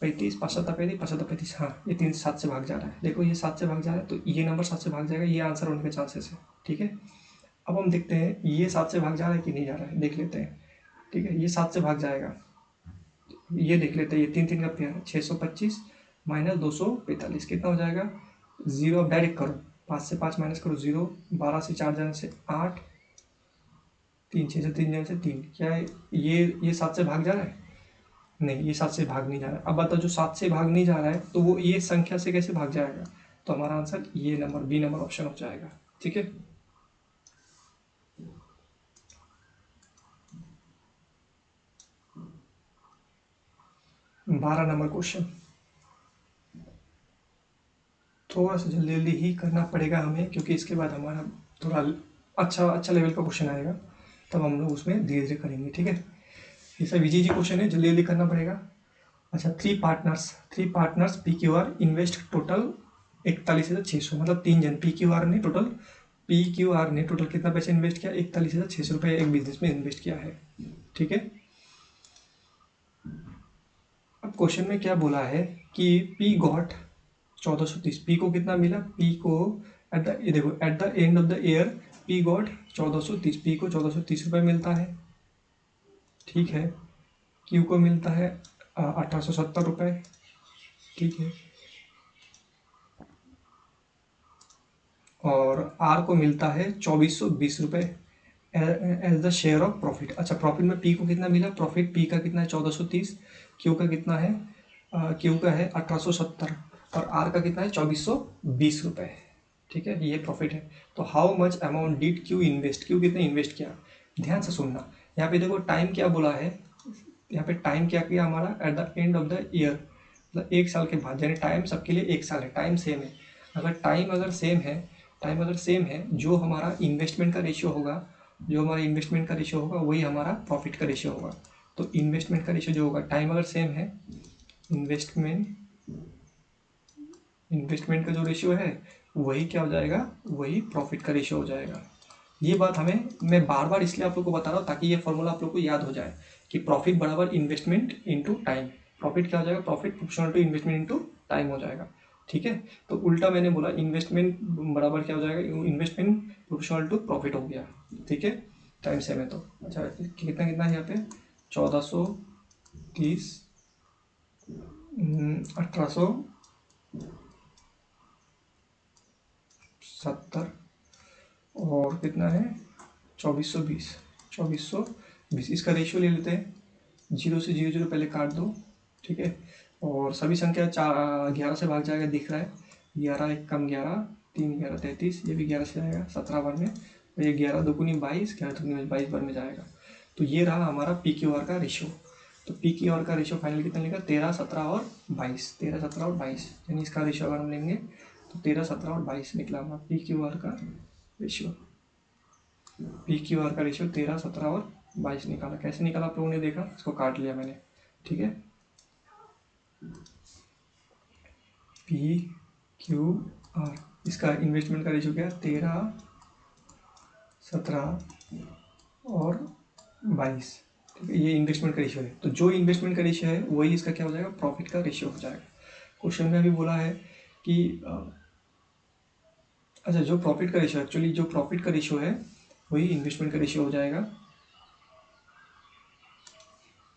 Speaker 1: 35 75 35 75 35, हाँ ये 3 7 से भाग जा रहा है। देखो ये 7 से भाग जा रहा है, तो ये नंबर 7 से भाग जाएगा, ये आंसर होने के चांसेस है। ठीक है, अब हम देखते हैं ये 7 से भाग जा रहा है कि नहीं जा रहा है, देख लेते हैं। ठीक है, ये 7 से भाग जाएगा, ये देख लेते हैं। ये 3 का पेयर है, 625 माइनस 245 कितना हो जाएगा, 0। अब डायरेक्ट करो, 5 से 5 माइनस करो 0, 12 से 4 जाने से 8, 3 6 से 3 जाने से 3, क्या है ये 7 से भाग जा रहा है, नहीं, ये 7 से भाग नहीं जा रहा है। अब बताओ, जो 7 से भाग नहीं जा रहा है तो वो ये संख्या से कैसे भाग जाएगा? तो हमारा आंसर ये नंबर, बी नंबर ऑप्शन हो जाएगा। ठीक है। 12 नंबर क्वेश्चन, थोड़ा सा जल्दी जल्दी ही करना पड़ेगा हमें, क्योंकि इसके बाद हमारा थोड़ा अच्छा अच्छा लेवल का क्वेश्चन आएगा, तब हम लोग उसमें धीरे धीरे करेंगे। ठीक है। ये सब इजी क्वेश्चन है, जल्दी जल्दी करना पड़ेगा। अच्छा, three partners P Q R invest total 41,600, मतलब 3 जन पी क्यू आर ने टोटल कितना पैसा इन्वेस्ट किया? 41,600 रुपये एक बिजनेस में इन्वेस्ट किया है। ठीक है। अब क्वेश्चन में क्या बोला है कि पी गॉट 1430, पी को कितना मिला? पी को एट द, ये देखो, at the end of the year P got 1430, P को 1430 रुपये मिलता है। ठीक है। क्यू को मिलता है 1870 रुपये। ठीक है। और आर को मिलता है 2420 रुपये as the share of profit. अच्छा, प्रॉफिट में पी को कितना मिला? प्रॉफिट पी का कितना है? 1430। क्यू का कितना है? क्यू का है 1870, और आर का कितना है? 2420 रुपये। ठीक है, ये प्रॉफिट है। तो how much amount did Q invest, Q कितने इन्वेस्ट किया? ध्यान से सुनना, यहाँ पे देखो टाइम क्या बोला है, यहाँ पे टाइम क्या किया हमारा? At the end of the year, मतलब 1 साल के बाद, यानी टाइम सबके लिए 1 साल है, टाइम सेम है। टाइम अगर सेम है, जो हमारा इन्वेस्टमेंट का रेशियो होगा, वही हमारा प्रॉफिट का रेशियो होगा। तो इन्वेस्टमेंट का रेशियो जो होगा, टाइम अगर सेम है, इन्वेस्टमेंट इन्वेस्टमेंट का जो रेशियो है वही क्या हो जाएगा? वही प्रॉफिट का रेशियो हो जाएगा। ये बात मैं बार बार इसलिए आप लोग को बता रहा हूँ ताकि ये फॉर्मूला आप लोग को याद हो जाए कि प्रॉफिट बराबर इन्वेस्टमेंट इंटू टाइम। प्रॉफिट क्या हो जाएगा? Profit proportional to investment into time हो जाएगा। ठीक है। तो उल्टा मैंने बोला, इन्वेस्टमेंट बराबर क्या हो जाएगा? इन्वेस्टमेंट प्रोपोर्शनल टू प्रॉफिट हो गया। ठीक है, टाइम सेम है तो। अच्छा, कितना कितना है यहाँ पे? 1430, 1870, और कितना है? 2420। इसका रेशियो ले लेते हैं, 0 से 0 0 पहले काट दो। ठीक है। और सभी संख्या 11 से भाग जाएगा, दिख रहा है। 11 एक कम 11, 3 11 33, ये भी 11 से आएगा 17 बार में, और ये 11 दूनी 22, 11 दूनी 22 बार में जाएगा। तो ये रहा हमारा पी क्यू आर का रेशियो। तो पी क्यू आर का रेशियो फाइनल कितना लेगा? 13 17 और 22, 13 17 और 22, यानी इसका रेशियो अगर हम लेंगे तो 13 17 और 22 निकला हमारा पी क्यू आर का रेशियो। पी क्यू आर का रेशियो 13 17 और 22 निकाला। कैसे निकाला आप लोगों ने देखा? इसको काट लिया मैंने। ठीक है। पी क्यू आर, इसका इन्वेस्टमेंट का रेशियो क्या है? 13 17 और 22। ठीक है, ये इन्वेस्टमेंट का रेशियो है। तो जो इन्वेस्टमेंट का रेशियो है वही इसका क्या हो जाएगा? प्रॉफिट का रेशियो हो जाएगा। क्वेश्चन में अभी बोला है कि अच्छा, जो प्रॉफिट का रेशियो, एक्चुअली जो प्रॉफिट का रेशियो है वही इन्वेस्टमेंट का रेशियो हो जाएगा।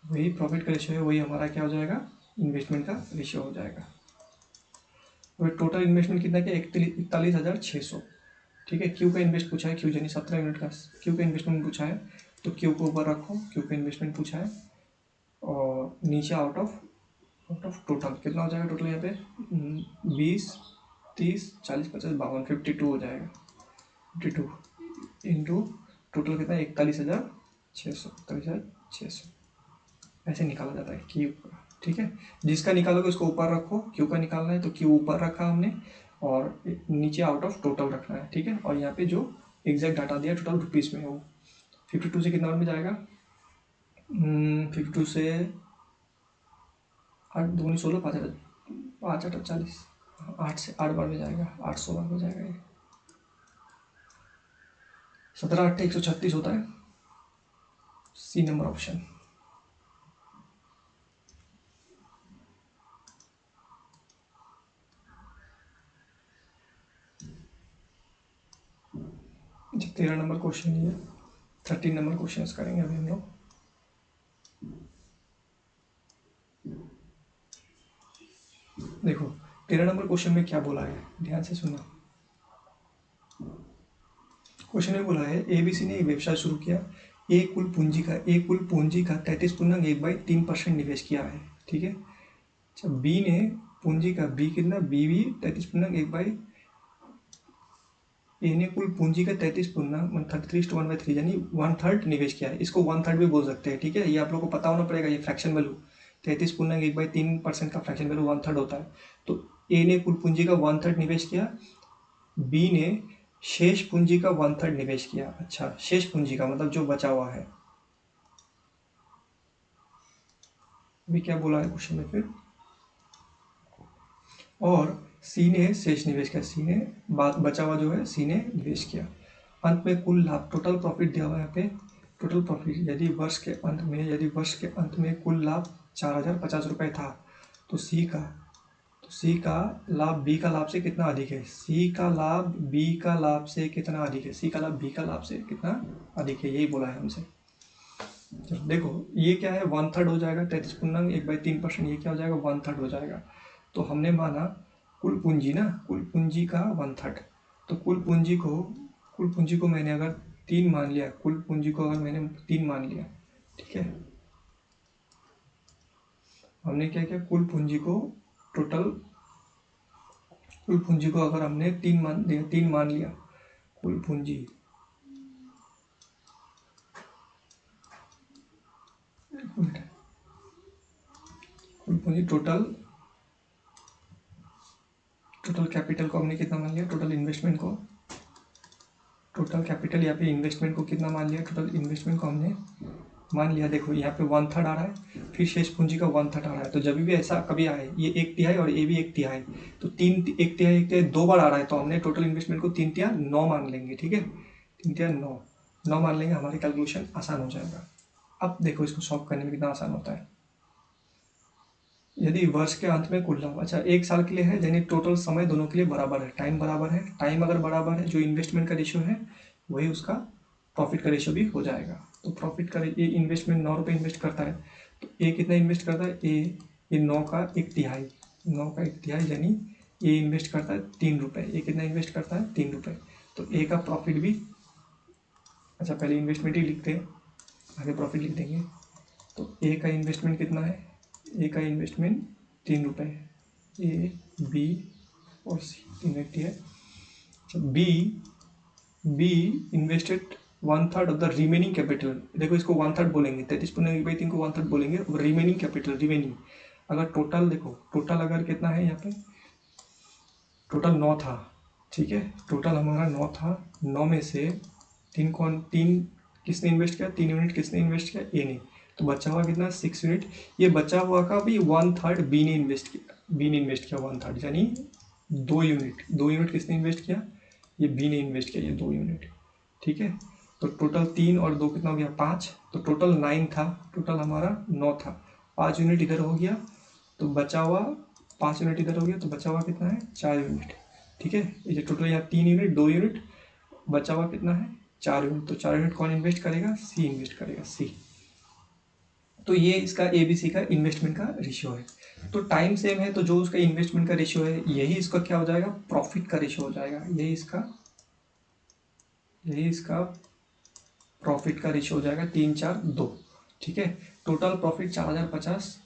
Speaker 1: वही प्रॉफिट का रेशियो है, वही हमारा क्या हो जाएगा? इन्वेस्टमेंट का रेशियो हो जाएगा। और टोटल इन्वेस्टमेंट कितना क्या? 41,600। ठीक है। क्यू का इन्वेस्ट पूछा है, क्यू यानी 17 यूनिट का क्यू का इन्वेस्टमेंट पूछा है, तो क्यू को ऊपर रखो, क्यू का इन्वेस्टमेंट पूछा है, और नीचे आउट ऑफ टोटल कितना हो जाएगा? टोटल यहाँ पे 20 30 40 50 52 52 हो जाएगा। 52 इंटू टोटल कितना? 41,600 ऐसे निकाला जाता है क्यू का। ठीक है। जिसका निकालोगे उसको ऊपर रखो, क्यू का निकालना है तो क्यू ऊपर रखा हमने, और नीचे आउट ऑफ टोटल रखना है। ठीक है। और यहाँ पे जो एग्जैक्ट डाटा दिया टोटल रुपीज़ में, वो 52 से कितना बार में जाएगा? 52 से 8 दूनी 16, 5 8 8 40, 8 से 8 बार में जाएगा, 800 बार में जाएगा ये। 17 8 136 होता है। C number option. अच्छा, 13 नंबर क्वेश्चन ये, 13 नंबर क्वेश्चन करेंगे अभी हम लोग। देखो 13 नंबर क्वेश्चन में क्या बोला है, ध्यान से सुनना। क्वेश्चन में बोला है एबीसी ने एक व्यवसाय शुरू किया। ए कुल पूंजी का 33.1/3% निवेश किया है, ठीक है। अच्छा, बी ने पूंजी का बी कितना, बी भी 33.1 ए ने कुल पूंजी का 33.33 यानी 1/3 निवेश किया है। इसको 1/3 भी बोल सकते हैं, ठीक है। ये आप लोग को पता होना पड़ेगा, ये फ्रैक्शन वैल्यू 33.1/3% का फ्रैक्शन वैल्यू 1/3 होता है। तो ए ने कुल पूंजी का 1/3 निवेश किया, बी ने शेष पूंजी का 1/3 निवेश किया। अच्छा, शेष पूंजी का मतलब जो बचा हुआ है, अभी क्या बोला है क्वेश्चन में फिर, और सी ने शेष निवेश किया, सी ने बचा हुआ जो है सी ने निवेश किया। अंत में कुल लाभ, टोटल प्रॉफिट दिया हुआ है यहाँ पे। टोटल प्रॉफिट यदि वर्ष के अंत में कुल लाभ 4050 रुपये था, तो सी का लाभ बी का लाभ से कितना अधिक है, सी का लाभ बी का लाभ से कितना अधिक है, सी का लाभ बी का लाभ से कितना अधिक है, यही बोला है हमसे। चलो देखो, ये क्या है, 1/3 हो जाएगा, 33.1/3%, ये क्या हो जाएगा, 1/3 हो जाएगा। तो हमने माना कुल पूंजी ना, कुल पूंजी का 1/3, तो कुल पूंजी को मैंने अगर 3 मान लिया, कुल पूंजी को अगर मैंने 3 मान लिया, ठीक है। हमने क्या किया, कुल पूंजी को अगर हमने 3 मान लिया, कुल पूंजी टोटल कैपिटल को हमने कितना मान लिया, टोटल कैपिटल या फिर इन्वेस्टमेंट को कितना मान लिया, टोटल इन्वेस्टमेंट को हमने मान लिया। देखो यहाँ पे 1/3 आ रहा है, फिर शेष पूंजी का 1/3 आ रहा है। तो जब भी ऐसा कभी आए, ये 1/3 और ये भी 1/3, तो 1/3 2 बार आ रहा है, तो हमने टोटल इन्वेस्टमेंट को 3/9 मान लेंगे, ठीक है। 3/9 मान लेंगे, हमारी कैलकुलेशन आसान हो जाएगा। अब देखो इसको सॉल्व करने में कितना आसान होता है। यदि वर्ष के अंत में कुल लाभ, अच्छा 1 साल के लिए है, यानी टोटल समय दोनों के लिए बराबर है, टाइम बराबर है, टाइम अगर बराबर है, जो इन्वेस्टमेंट का रेशियो है वही उसका प्रॉफिट का रेशियो भी हो जाएगा। तो प्रॉफिट का ये इन्वेस्टमेंट 9 रुपये इन्वेस्ट करता है, तो ए कितना इन्वेस्ट करता है, ये 9 का 1/3 यानी ये इन्वेस्ट करता है 3 रुपये, ये कितना इन्वेस्ट करता है 3 रुपये। तो ए का प्रॉफिट भी, अच्छा पहले इन्वेस्टमेंट ही लिखते हैं, आगे प्रॉफिट लिख देंगे। तो ए का इन्वेस्टमेंट कितना है, ए का इन्वेस्टमेंट 3 रुपये है, ए बी और सी 3 व्यक्ति है। Be invested 1/3 of the remaining capital, देखो इसको 1/3 बोलेंगे, 33.1/3 को 1/3 बोलेंगे। रिमेनिंग कैपिटल, अगर टोटल देखो, टोटल अगर कितना है यहाँ पे, टोटल 9 था, ठीक है, टोटल हमारा 9 था, 9 में से 3 किसने इन्वेस्ट किया, 3 यूनिट किसने इन्वेस्ट किया, ए ने, तो बचा हुआ कितना 6 यूनिट। ये बचा हुआ का भी 1/3 बी ने इन्वेस्ट किया 1/3, यानी 2 यूनिट किसने इन्वेस्ट किया, ये बी ने इन्वेस्ट किया, ये 2 यूनिट, ठीक है। तो टोटल 3 और 2 कितना हो गया 5, तो टोटल 9 था, टोटल हमारा 9 था, 5 यूनिट इधर हो गया, तो बचा हुआ 5 यूनिट इधर हो गया, तो बचा हुआ कितना है 4 यूनिट, ठीक है। ये टोटल यहाँ 3 यूनिट 2 यूनिट, बचा हुआ कितना है 4 यूनिट, तो 4 यूनिट कौन इन्वेस्ट करेगा, सी इन्वेस्ट करेगा, सी। तो ये इसका ABC का इन्वेस्टमेंट का रेशियो है। तो टाइम सेम है, तो जो उसका इन्वेस्टमेंट का रेशियो है, यही इसका क्या हो जाएगा, प्रॉफिट का रेशियो हो जाएगा, यही इसका प्रॉफिट का रेशियो हो जाएगा 3/4/2, ठीक है। टोटल प्रॉफिट 4050,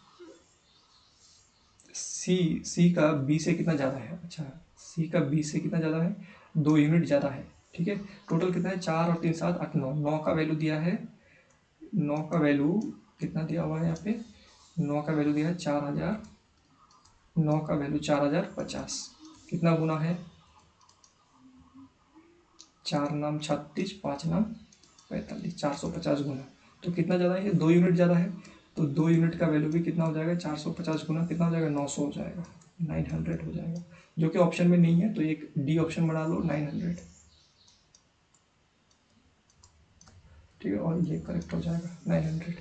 Speaker 1: सी का बी से कितना ज़्यादा है, अच्छा सी का बी से कितना ज़्यादा है, 2 यूनिट ज़्यादा है, ठीक है। टोटल कितना है 4 और 3 7 8 9, 9 का वैल्यू दिया है, 9 का वैल्यू कितना दिया हुआ है यहाँ पे, 9 का वैल्यू दिया है 4000, 9 का वैल्यू 4050, कितना गुना है, 4 नाम 36, 5 नाम 45, 450 गुना, तो कितना ज़्यादा है, 2 यूनिट ज़्यादा है, तो 2 यूनिट का वैल्यू भी कितना हो जाएगा, 450 गुना कितना हो जाएगा, 900 हो जाएगा, 900 हो जाएगा, जो कि ऑप्शन में नहीं है, तो एक डी ऑप्शन बना लो 900, ठीक है, और ये करेक्ट हो जाएगा 900।